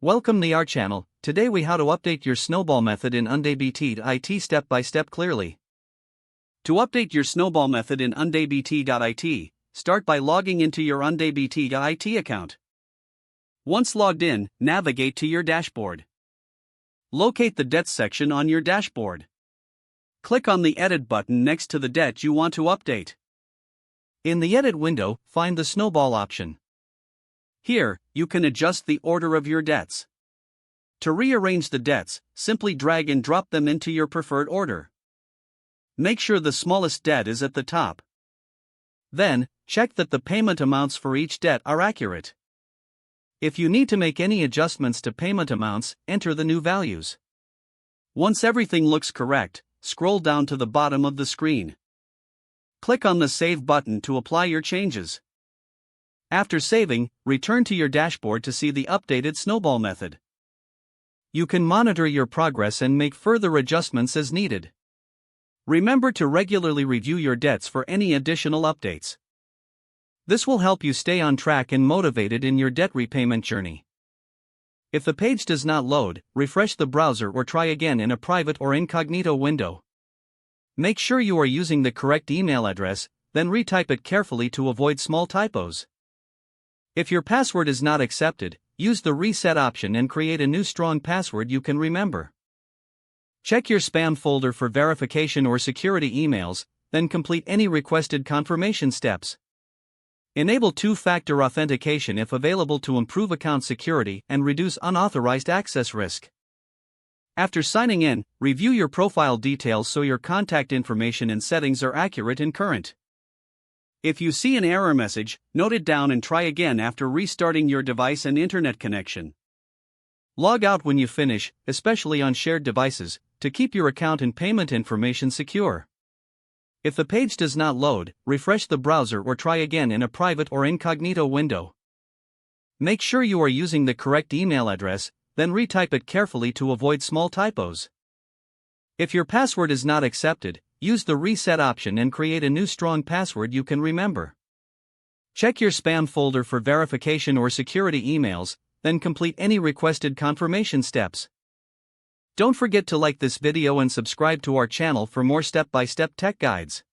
Welcome to our channel. Today we how to update your Snowball method in Undebt.it step by step clearly. To update your Snowball method in Undebt.it, start by logging into your Undebt.it account. Once logged in, navigate to your dashboard. Locate the Debts section on your dashboard. Click on the Edit button next to the debt you want to update. In the Edit window, find the Snowball option. Here, you can adjust the order of your debts. To rearrange the debts, simply drag and drop them into your preferred order. Make sure the smallest debt is at the top. Then, check that the payment amounts for each debt are accurate. If you need to make any adjustments to payment amounts, enter the new values. Once everything looks correct, scroll down to the bottom of the screen. Click on the Save button to apply your changes. After saving, return to your dashboard to see the updated Snowball method. You can monitor your progress and make further adjustments as needed. Remember to regularly review your debts for any additional updates. This will help you stay on track and motivated in your debt repayment journey. If the page does not load, refresh the browser or try again in a private or incognito window. Make sure you are using the correct email address, then retype it carefully to avoid small typos. If your password is not accepted, use the reset option and create a new strong password you can remember. Check your spam folder for verification or security emails, then complete any requested confirmation steps. Enable two-factor authentication if available to improve account security and reduce unauthorized access risk. After signing in, review your profile details so your contact information and settings are accurate and current. If you see an error message, note it down and try again after restarting your device and internet connection. Log out when you finish, especially on shared devices, to keep your account and payment information secure. If the page does not load, refresh the browser or try again in a private or incognito window. Make sure you are using the correct email address, then retype it carefully to avoid small typos. If your password is not accepted, use the reset option and create a new strong password you can remember. Check your spam folder for verification or security emails, then complete any requested confirmation steps. Don't forget to like this video and subscribe to our channel for more step-by-step tech guides.